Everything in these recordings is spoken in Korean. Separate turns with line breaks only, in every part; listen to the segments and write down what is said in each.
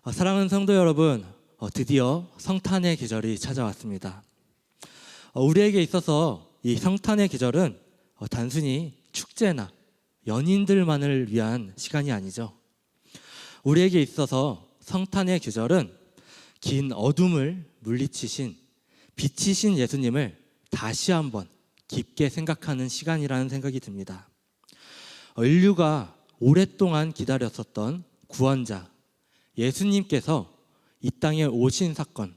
사랑하는 성도 여러분, 드디어 성탄의 계절이 찾아왔습니다. 우리에게 있어서 이 성탄의 계절은 단순히 축제나 연인들만을 위한 시간이 아니죠. 우리에게 있어서 성탄의 계절은 긴 어둠을 물리치신 빛이신 예수님을 다시 한번 깊게 생각하는 시간이라는 생각이 듭니다. 인류가 오랫동안 기다렸었던 구원자 예수님께서 이 땅에 오신 사건,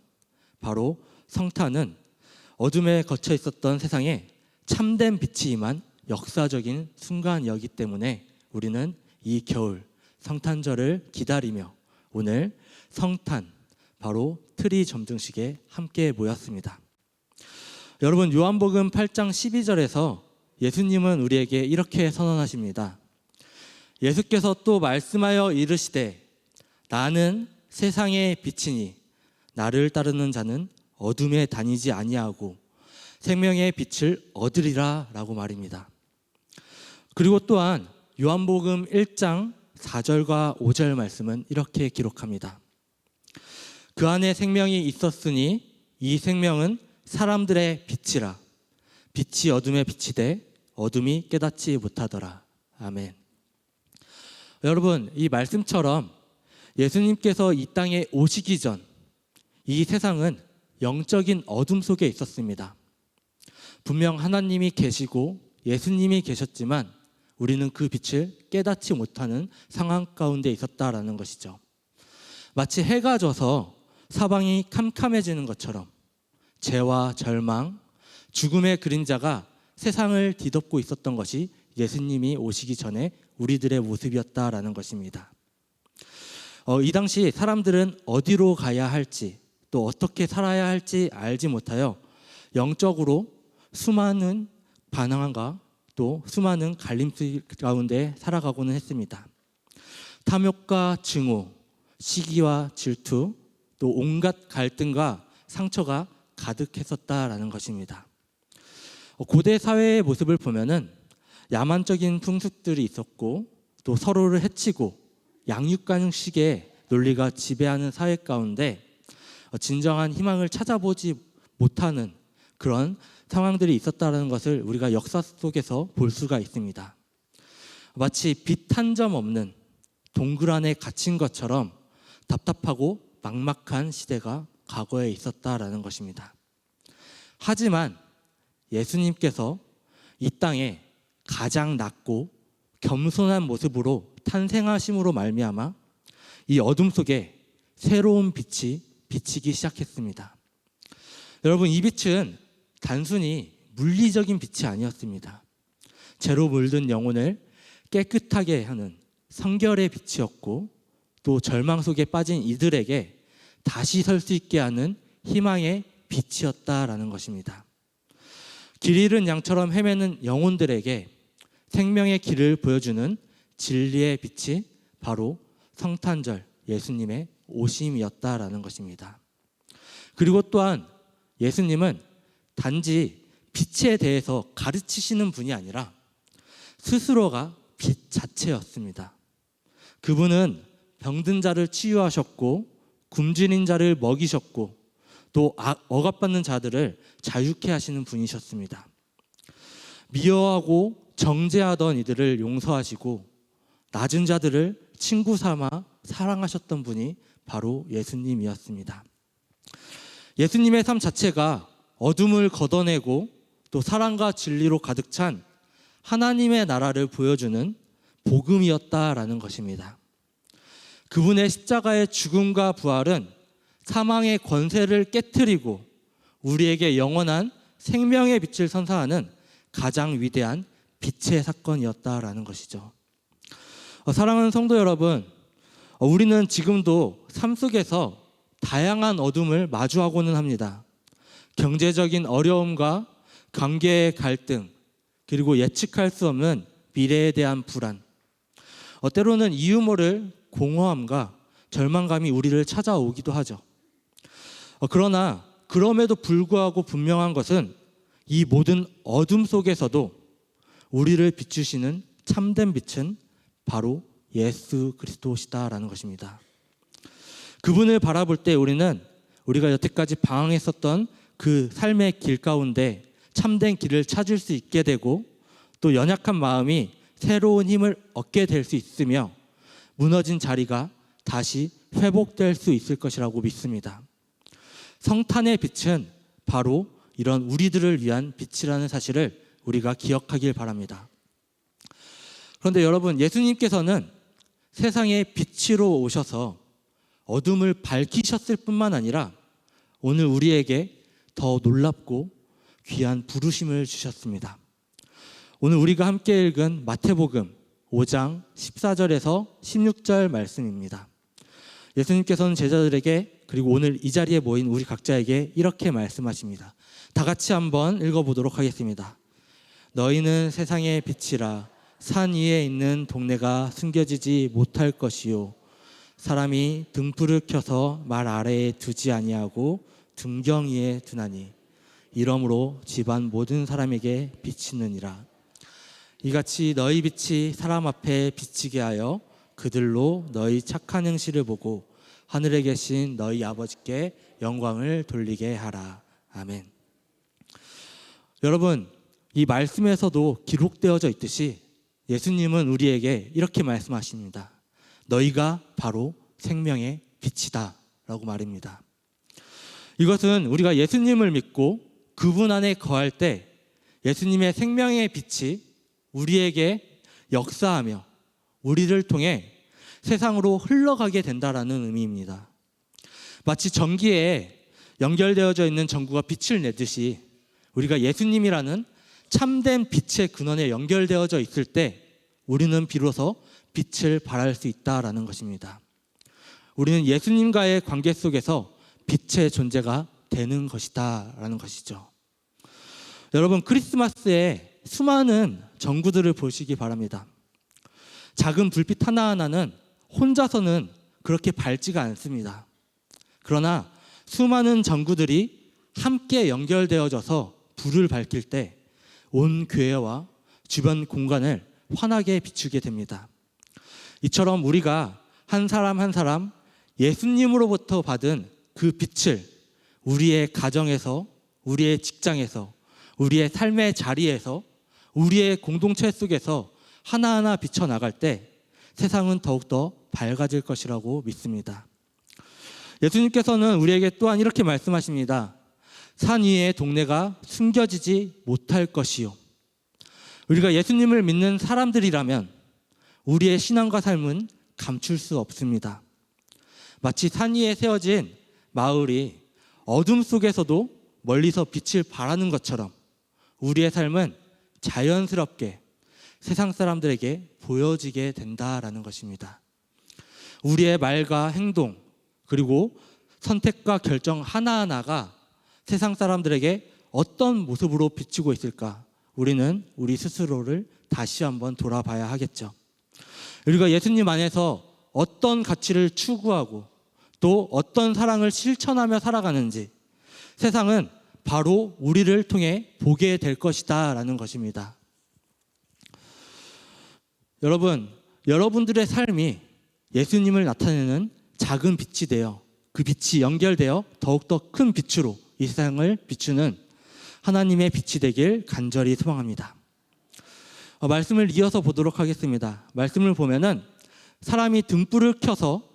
바로 성탄은 어둠에 걷혀 있었던 세상에 참된 빛이 임한 역사적인 순간이었기 때문에 우리는 이 겨울 성탄절을 기다리며 오늘 성탄, 바로 트리 점등식에 함께 모였습니다. 여러분, 요한복음 8장 12절에서 예수님은 우리에게 이렇게 선언하십니다. 예수께서 또 말씀하여 이르시되 나는 세상의 빛이니 나를 따르는 자는 어둠에 다니지 아니하고 생명의 빛을 얻으리라 라고 말입니다. 그리고 또한 요한복음 1장 4절과 5절 말씀은 이렇게 기록합니다. 그 안에 생명이 있었으니 이 생명은 사람들의 빛이라. 빛이 어둠에 비치되 어둠이 깨닫지 못하더라. 아멘. 여러분, 이 말씀처럼 예수님께서 이 땅에 오시기 전 이 세상은 영적인 어둠 속에 있었습니다. 분명 하나님이 계시고 예수님이 계셨지만 우리는 그 빛을 깨닫지 못하는 상황 가운데 있었다라는 것이죠. 마치 해가 져서 사방이 캄캄해지는 것처럼 죄와 절망, 죽음의 그림자가 세상을 뒤덮고 있었던 것이 예수님이 오시기 전에 우리들의 모습이었다라는 것입니다. 이 당시 사람들은 어디로 가야 할지 또 어떻게 살아야 할지 알지 못하여 영적으로 수많은 반항과 또 수많은 갈림길 가운데 살아가고는 했습니다. 탐욕과 증오, 시기와 질투, 또 온갖 갈등과 상처가 가득했었다라는 것입니다. 고대 사회의 모습을 보면은 야만적인 풍습들이 있었고 또 서로를 해치고 양육간식의 논리가 지배하는 사회 가운데 진정한 희망을 찾아보지 못하는 그런 상황들이 있었다는 것을 우리가 역사 속에서 볼 수가 있습니다. 마치 빛 한 점 없는 동굴 안에 갇힌 것처럼 답답하고 막막한 시대가 과거에 있었다라는 것입니다. 하지만 예수님께서 이 땅에 가장 낮고 겸손한 모습으로 탄생하심으로 말미암아 이 어둠 속에 새로운 빛이 비치기 시작했습니다. 여러분, 이 빛은 단순히 물리적인 빛이 아니었습니다. 죄로 물든 영혼을 깨끗하게 하는 성결의 빛이었고 또 절망 속에 빠진 이들에게 다시 설 수 있게 하는 희망의 빛이었다라는 것입니다. 길 잃은 양처럼 헤매는 영혼들에게 생명의 길을 보여주는 진리의 빛이 바로 성탄절 예수님의 오심이었다라는 것입니다. 그리고 또한 예수님은 단지 빛에 대해서 가르치시는 분이 아니라 스스로가 빛 자체였습니다. 그분은 병든 자를 치유하셨고 굶주린 자를 먹이셨고 또 억압받는 자들을 자유케 하시는 분이셨습니다. 미워하고 정죄하던 이들을 용서하시고 낮은 자들을 친구 삼아 사랑하셨던 분이 바로 예수님이었습니다. 예수님의 삶 자체가 어둠을 걷어내고 또 사랑과 진리로 가득 찬 하나님의 나라를 보여주는 복음이었다라는 것입니다. 그분의 십자가의 죽음과 부활은 사망의 권세를 깨트리고 우리에게 영원한 생명의 빛을 선사하는 가장 위대한 빛의 사건이었다라는 것이죠. 사랑하는 성도 여러분, 우리는 지금도 삶 속에서 다양한 어둠을 마주하고는 합니다. 경제적인 어려움과 관계의 갈등, 그리고 예측할 수 없는 미래에 대한 불안, 때로는 이유 모를 공허함과 절망감이 우리를 찾아오기도 하죠. 그러나 그럼에도 불구하고 분명한 것은 이 모든 어둠 속에서도 우리를 비추시는 참된 빛은 바로 예수 그리스도시다라는 것입니다. 그분을 바라볼 때 우리는 우리가 여태까지 방황했었던 그 삶의 길 가운데 참된 길을 찾을 수 있게 되고, 또 연약한 마음이 새로운 힘을 얻게 될 수 있으며 무너진 자리가 다시 회복될 수 있을 것이라고 믿습니다. 성탄의 빛은 바로 이런 우리들을 위한 빛이라는 사실을 우리가 기억하길 바랍니다. 그런데 여러분, 예수님께서는 세상의 빛으로 오셔서 어둠을 밝히셨을 뿐만 아니라 오늘 우리에게 더 놀랍고 귀한 부르심을 주셨습니다. 오늘 우리가 함께 읽은 마태복음 5장 14절에서 16절 말씀입니다. 예수님께서는 제자들에게, 그리고 오늘 이 자리에 모인 우리 각자에게 이렇게 말씀하십니다. 다 같이 한번 읽어보도록 하겠습니다. 너희는 세상의 빛이라. 산 위에 있는 동네가 숨겨지지 못할 것이요, 사람이 등불을 켜서 말 아래에 두지 아니하고 등경 위에 두나니 이러므로 집안 모든 사람에게 비치느니라. 이같이 너희 빛이 사람 앞에 비치게 하여 그들로 너희 착한 행실을 보고 하늘에 계신 너희 아버지께 영광을 돌리게 하라. 아멘. 여러분, 이 말씀에서도 기록되어져 있듯이 예수님은 우리에게 이렇게 말씀하십니다. 너희가 바로 생명의 빛이다 라고 말입니다. 이것은 우리가 예수님을 믿고 그분 안에 거할 때 예수님의 생명의 빛이 우리에게 역사하며 우리를 통해 세상으로 흘러가게 된다라는 의미입니다. 마치 전기에 연결되어져 있는 전구가 빛을 내듯이 우리가 예수님이라는 참된 빛의 근원에 연결되어져 있을 때 우리는 비로소 빛을 발할 수 있다라는 것입니다. 우리는 예수님과의 관계 속에서 빛의 존재가 되는 것이다라는 것이죠. 여러분, 크리스마스에 수많은 전구들을 보시기 바랍니다. 작은 불빛 하나하나는 혼자서는 그렇게 밝지가 않습니다. 그러나 수많은 전구들이 함께 연결되어져서 불을 밝힐 때 온 교회와 주변 공간을 환하게 비추게 됩니다. 이처럼 우리가 한 사람 한 사람 예수님으로부터 받은 그 빛을 우리의 가정에서, 우리의 직장에서, 우리의 삶의 자리에서, 우리의 공동체 속에서 하나하나 비춰나갈 때 세상은 더욱더 밝아질 것이라고 믿습니다. 예수님께서는 우리에게 또한 이렇게 말씀하십니다. 산 위의 동네가 숨겨지지 못할 것이요. 우리가 예수님을 믿는 사람들이라면 우리의 신앙과 삶은 감출 수 없습니다. 마치 산 위에 세워진 마을이 어둠 속에서도 멀리서 빛을 발하는 것처럼 우리의 삶은 자연스럽게 세상 사람들에게 보여지게 된다라는 것입니다. 우리의 말과 행동, 그리고 선택과 결정 하나하나가 세상 사람들에게 어떤 모습으로 비추고 있을까? 우리는 우리 스스로를 다시 한번 돌아봐야 하겠죠. 우리가 예수님 안에서 어떤 가치를 추구하고 또 어떤 사랑을 실천하며 살아가는지 세상은 바로 우리를 통해 보게 될 것이다 라는 것입니다. 여러분, 여러분들의 삶이 예수님을 나타내는 작은 빛이 되어 그 빛이 연결되어 더욱더 큰 빛으로 이 세상을 비추는 하나님의 빛이 되길 간절히 소망합니다. 말씀을 이어서 보도록 하겠습니다. 말씀을 보면은 사람이 등불을 켜서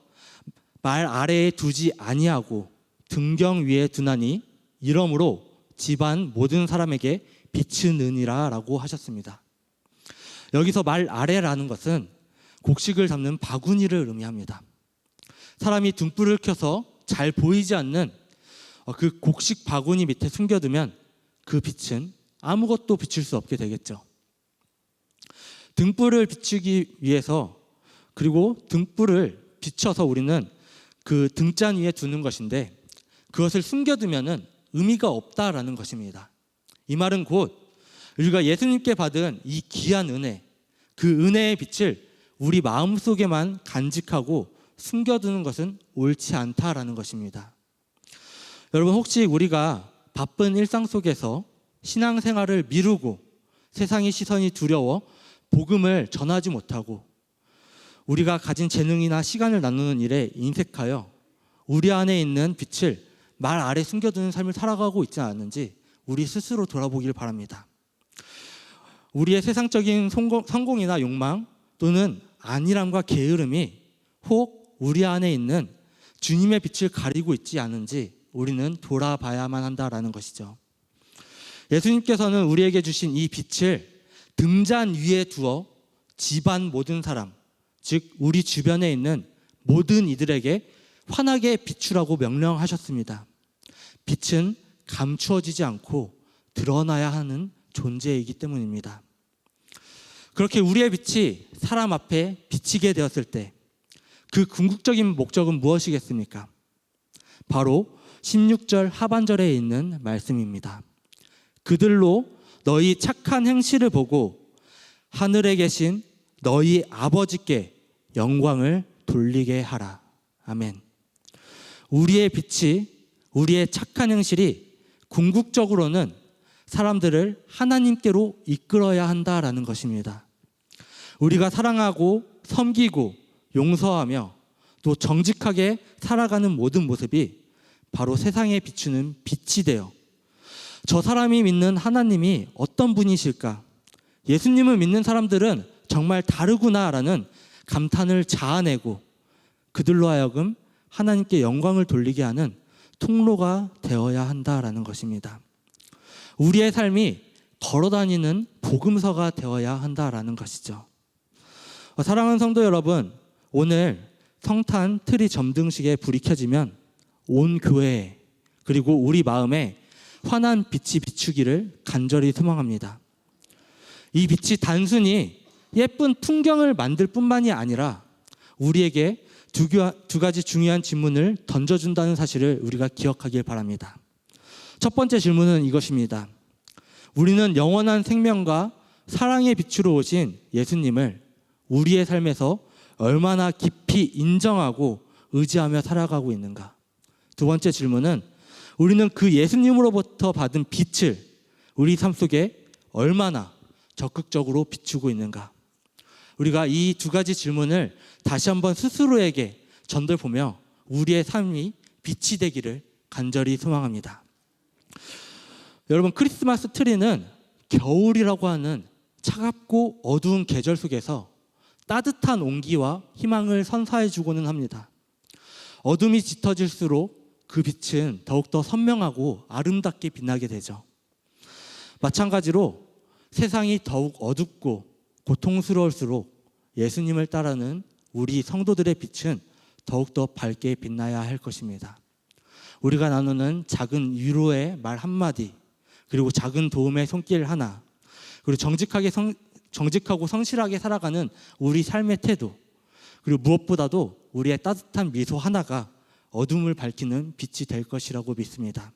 말 아래에 두지 아니하고 등경 위에 두나니 이러므로 집안 모든 사람에게 비추느니라 라고 하셨습니다. 여기서 말 아래라는 것은 곡식을 담는 바구니를 의미합니다. 사람이 등불을 켜서 잘 보이지 않는 그 곡식 바구니 밑에 숨겨두면 그 빛은 아무것도 비출 수 없게 되겠죠. 등불을 비추기 위해서, 그리고 등불을 비춰서 우리는 그 등잔 위에 두는 것인데 그것을 숨겨두면 의미가 없다라는 것입니다. 이 말은 곧 우리가 예수님께 받은 이 귀한 은혜, 그 은혜의 빛을 우리 마음속에만 간직하고 숨겨두는 것은 옳지 않다라는 것입니다. 여러분, 혹시 우리가 바쁜 일상 속에서 신앙생활을 미루고 세상의 시선이 두려워 복음을 전하지 못하고 우리가 가진 재능이나 시간을 나누는 일에 인색하여 우리 안에 있는 빛을 말 아래 숨겨두는 삶을 살아가고 있지 않은지 우리 스스로 돌아보길 바랍니다. 우리의 세상적인 성공이나 욕망 또는 안일함과 게으름이 혹 우리 안에 있는 주님의 빛을 가리고 있지 않은지 우리는 돌아봐야만 한다라는 것이죠. 예수님께서는 우리에게 주신 이 빛을 등잔 위에 두어 집안 모든 사람, 즉 우리 주변에 있는 모든 이들에게 환하게 비추라고 명령하셨습니다. 빛은 감추어지지 않고 드러나야 하는 존재이기 때문입니다. 그렇게 우리의 빛이 사람 앞에 비치게 되었을 때 그 궁극적인 목적은 무엇이겠습니까? 바로 16절 하반절에 있는 말씀입니다. 그들로 너희 착한 행실을 보고 하늘에 계신 너희 아버지께 영광을 돌리게 하라. 아멘. 우리의 빛이, 우리의 착한 행실이 궁극적으로는 사람들을 하나님께로 이끌어야 한다라는 것입니다. 우리가 사랑하고 섬기고 용서하며 또 정직하게 살아가는 모든 모습이 바로 세상에 비추는 빛이 되어 저 사람이 믿는 하나님이 어떤 분이실까? 예수님을 믿는 사람들은 정말 다르구나라는 감탄을 자아내고 그들로 하여금 하나님께 영광을 돌리게 하는 통로가 되어야 한다라는 것입니다. 우리의 삶이 걸어다니는 복음서가 되어야 한다라는 것이죠. 사랑하는 성도 여러분, 오늘 성탄 트리 점등식에 불이 켜지면 온 교회에 그리고 우리 마음에 환한 빛이 비추기를 간절히 소망합니다. 이 빛이 단순히 예쁜 풍경을 만들 뿐만이 아니라 우리에게 두 가지 중요한 질문을 던져준다는 사실을 우리가 기억하길 바랍니다. 첫 번째 질문은 이것입니다. 우리는 영원한 생명과 사랑의 빛으로 오신 예수님을 우리의 삶에서 얼마나 깊이 인정하고 의지하며 살아가고 있는가? 두 번째 질문은 우리는 그 예수님으로부터 받은 빛을 우리 삶 속에 얼마나 적극적으로 비추고 있는가? 우리가 이 두 가지 질문을 다시 한번 스스로에게 전달보며 우리의 삶이 빛이 되기를 간절히 소망합니다. 여러분, 크리스마스 트리는 겨울이라고 하는 차갑고 어두운 계절 속에서 따뜻한 온기와 희망을 선사해 주고는 합니다. 어둠이 짙어질수록 그 빛은 더욱더 선명하고 아름답게 빛나게 되죠. 마찬가지로 세상이 더욱 어둡고 고통스러울수록 예수님을 따르는 우리 성도들의 빛은 더욱더 밝게 빛나야 할 것입니다. 우리가 나누는 작은 위로의 말 한마디, 그리고 작은 도움의 손길 하나, 그리고 정직하고 성실하게 살아가는 우리 삶의 태도, 그리고 무엇보다도 우리의 따뜻한 미소 하나가 어둠을 밝히는 빛이 될 것이라고 믿습니다.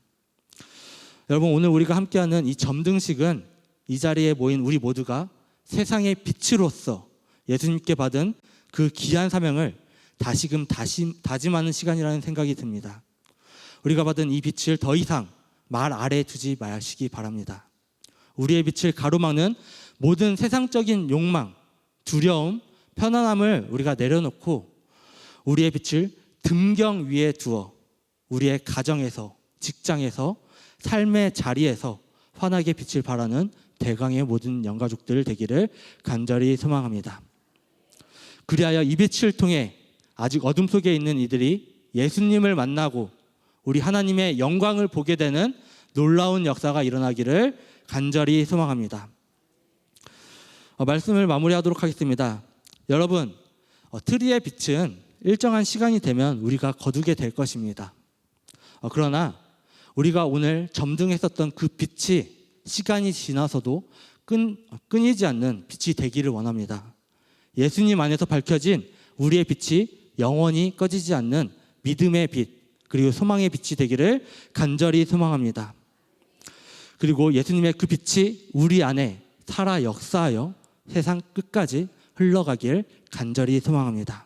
여러분, 오늘 우리가 함께하는 이 점등식은 이 자리에 모인 우리 모두가 세상의 빛으로서 예수님께 받은 그 귀한 사명을 다시금 다짐하는 시간이라는 생각이 듭니다. 우리가 받은 이 빛을 더 이상 말 아래 두지 마시기 바랍니다. 우리의 빛을 가로막는 모든 세상적인 욕망, 두려움, 편안함을 우리가 내려놓고 우리의 빛을 등경 위에 두어 우리의 가정에서, 직장에서, 삶의 자리에서 환하게 빛을 발하는 대강의 모든 영가족들 되기를 간절히 소망합니다. 그리하여 이 빛을 통해 아직 어둠 속에 있는 이들이 예수님을 만나고 우리 하나님의 영광을 보게 되는 놀라운 역사가 일어나기를 간절히 소망합니다. 말씀을 마무리하도록 하겠습니다. 여러분, 트리의 빛은 일정한 시간이 되면 우리가 거두게 될 것입니다. 그러나 우리가 오늘 점등했었던 그 빛이 시간이 지나서도 끊이지 않는 빛이 되기를 원합니다. 예수님 안에서 밝혀진 우리의 빛이 영원히 꺼지지 않는 믿음의 빛, 그리고 소망의 빛이 되기를 간절히 소망합니다. 그리고 예수님의 그 빛이 우리 안에 살아 역사하여 세상 끝까지 흘러가길 간절히 소망합니다.